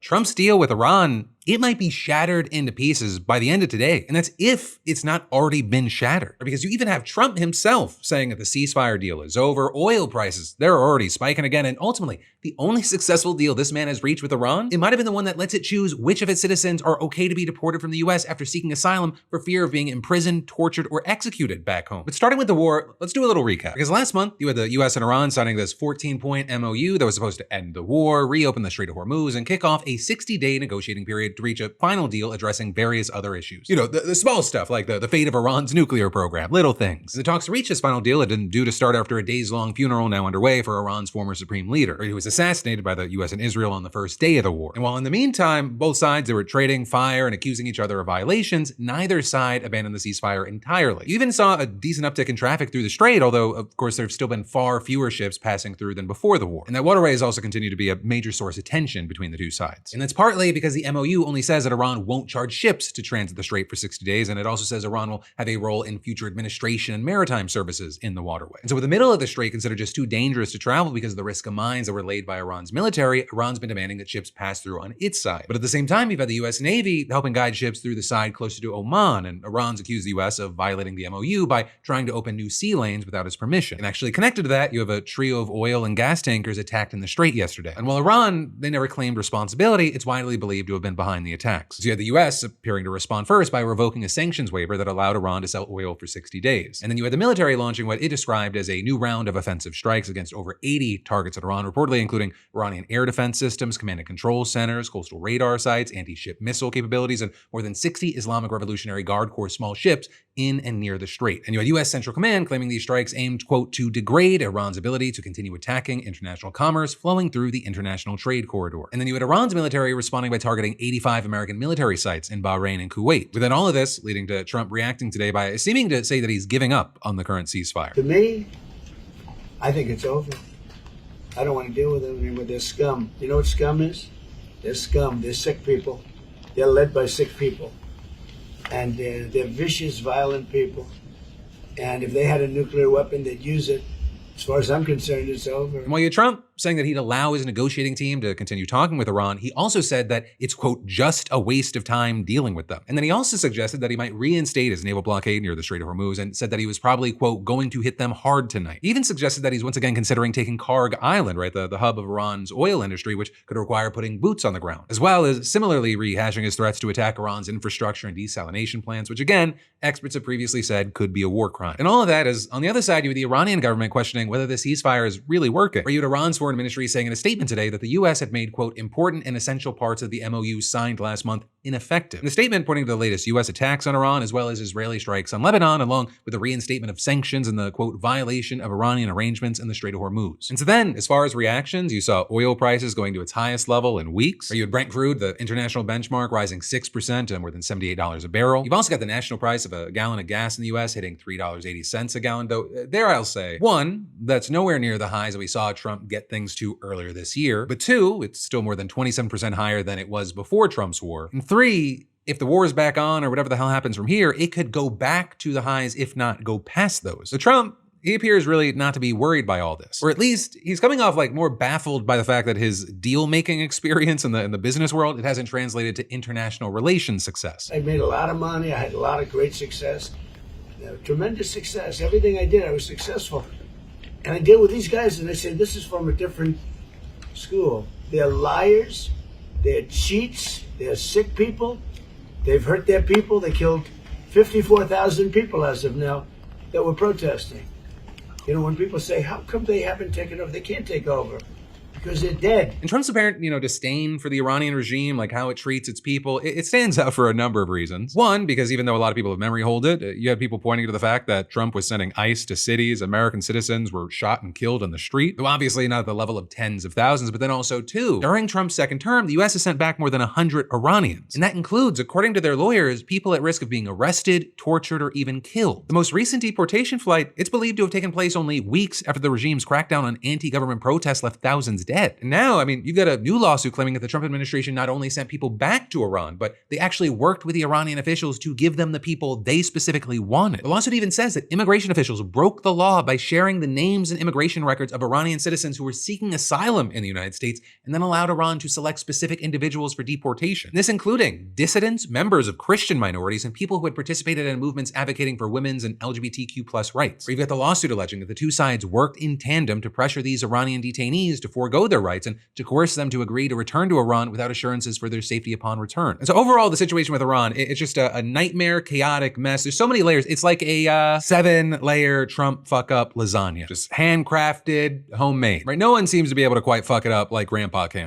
Trump's deal with Iran, it might be shattered into pieces by the end of today. And that's if it's not already been shattered. Because you even have Trump himself saying that the ceasefire deal is over. Oil prices, they're already spiking again. And ultimately, the only successful deal this man has reached with Iran, it might have been the one that lets it choose which of its citizens are okay to be deported from the US after seeking asylum for fear of being imprisoned, tortured, or executed back home. But starting with the war, let's do a little recap. Because last month, you had the US and Iran signing this 14-point MOU that was supposed to end the war, reopen the Strait of Hormuz, and kick off a 60-day negotiating period to reach a final deal addressing various other issues. You know, the small stuff like the fate of Iran's nuclear program, little things. The talks to reach this final deal had been due to start after a days-long funeral now underway for Iran's former supreme leader, who was assassinated by the US and Israel on the first day of the war. And while in the meantime, both sides they were trading fire and accusing each other of violations, neither side abandoned the ceasefire entirely. You even saw a decent uptick in traffic through the strait, although of course there have still been far fewer ships passing through than before the war. And that waterway has also continued to be a major source of tension between the two sides. And that's partly because the MOU only says that Iran won't charge ships to transit the strait for 60 days, and it also says Iran will have a role in future administration and maritime services in the waterway. And so with the middle of the strait considered just too dangerous to travel because of the risk of mines that were laid by Iran's military, Iran's been demanding that ships pass through on its side. But at the same time, you've had the US Navy helping guide ships through the side closer to Oman, and Iran's accused the US of violating the MOU by trying to open new sea lanes without its permission. And actually connected to that, you have a trio of oil and gas tankers attacked in the strait yesterday. And while Iran, they never claimed responsibility, it's widely believed to have been behind the attacks. So you had the US appearing to respond first by revoking a sanctions waiver that allowed Iran to sell oil for 60 days. And then you had the military launching what it described as a new round of offensive strikes against over 80 targets at Iran, reportedly including Iranian air defense systems, command and control centers, coastal radar sites, anti-ship missile capabilities, and more than 60 Islamic Revolutionary Guard Corps small ships in and near the strait. And you had US Central Command claiming these strikes aimed, quote, to degrade Iran's ability to continue attacking international commerce flowing through the international trade corridor. And then you had Iran's military responding by targeting 85 American military sites in Bahrain and Kuwait. Within all of this, leading to Trump reacting today by seeming to say that he's giving up on the current ceasefire. To me, I think it's over. I don't want to deal with them anymore. They're scum. You know what scum is? They're scum. They're sick people. They're led by sick people. And they're vicious, violent people. And if they had a nuclear weapon, they'd use it. As far as I'm concerned, it's over. And while you had Trump saying that he'd allow his negotiating team to continue talking with Iran, he also said that it's, quote, just a waste of time dealing with them. And then he also suggested that he might reinstate his naval blockade near the Strait of Hormuz and said that he was probably, quote, going to hit them hard tonight. He even suggested that he's once again considering taking Karg Island, right, the hub of Iran's oil industry, which could require putting boots on the ground, as well as similarly rehashing his threats to attack Iran's infrastructure and desalination plants, which again, experts have previously said could be a war crime. And all of that is, on the other side, you have the Iranian government questioning whether the ceasefire is really working. Or you had Iran's foreign ministry saying in a statement today that the US had made, quote, important and essential parts of the MOU signed last month ineffective. In the statement pointing to the latest US attacks on Iran, as well as Israeli strikes on Lebanon, along with the reinstatement of sanctions and the, quote, violation of Iranian arrangements in the Strait of Hormuz. And so then, as far as reactions, you saw oil prices going to its highest level in weeks. Or you had Brent crude, the international benchmark, rising 6% to more than $78 a barrel. You've also got the national price of a gallon of gas in the US hitting $3.80 a gallon, though there I'll say, one, that's nowhere near the highs that we saw Trump get things to earlier this year. But two, it's still more than 27% higher than it was before Trump's war. And three, if the war is back on or whatever the hell happens from here, it could go back to the highs, if not go past those. So Trump, he appears really not to be worried by all this. Or at least he's coming off like more baffled by the fact that his deal-making experience in the business world, it hasn't translated to international relations success. I made a lot of money. I had a lot of great success. Tremendous success. Everything I did, I was successful. And I deal with these guys and I say, this is from a different school. They're liars. They're cheats. They're sick people. They've hurt their people. They killed 54,000 people as of now that were protesting. You know, when people say, how come they haven't taken over? They can't take over because they're dead. And Trump's apparent, disdain for the Iranian regime, like how it treats its people, it stands out for a number of reasons. One, because even though a lot of people have memory hold it, you had people pointing to the fact that Trump was sending ICE to cities, American citizens were shot and killed in the street, though obviously not at the level of tens of thousands, but then also two, during Trump's second term, the US has sent back more than 100 Iranians. And that includes, according to their lawyers, people at risk of being arrested, tortured, or even killed. The most recent deportation flight, it's believed to have taken place only weeks after the regime's crackdown on anti-government protests left thousands dead. And now, you've got a new lawsuit claiming that the Trump administration not only sent people back to Iran, but they actually worked with the Iranian officials to give them the people they specifically wanted. The lawsuit even says that immigration officials broke the law by sharing the names and immigration records of Iranian citizens who were seeking asylum in the United States, and then allowed Iran to select specific individuals for deportation. This including dissidents, members of Christian minorities, and people who had participated in movements advocating for women's and LGBTQ+ rights. We've got the lawsuit alleging that the two sides worked in tandem to pressure these Iranian detainees to forego their rights and to coerce them to agree to return to Iran without assurances for their safety upon return. And so overall, the situation with Iran, it's just a nightmare, chaotic mess. There's so many layers. It's like a 7-layer Trump fuck-up lasagna. Just handcrafted, homemade, right? No one seems to be able to quite fuck it up like Grandpa can.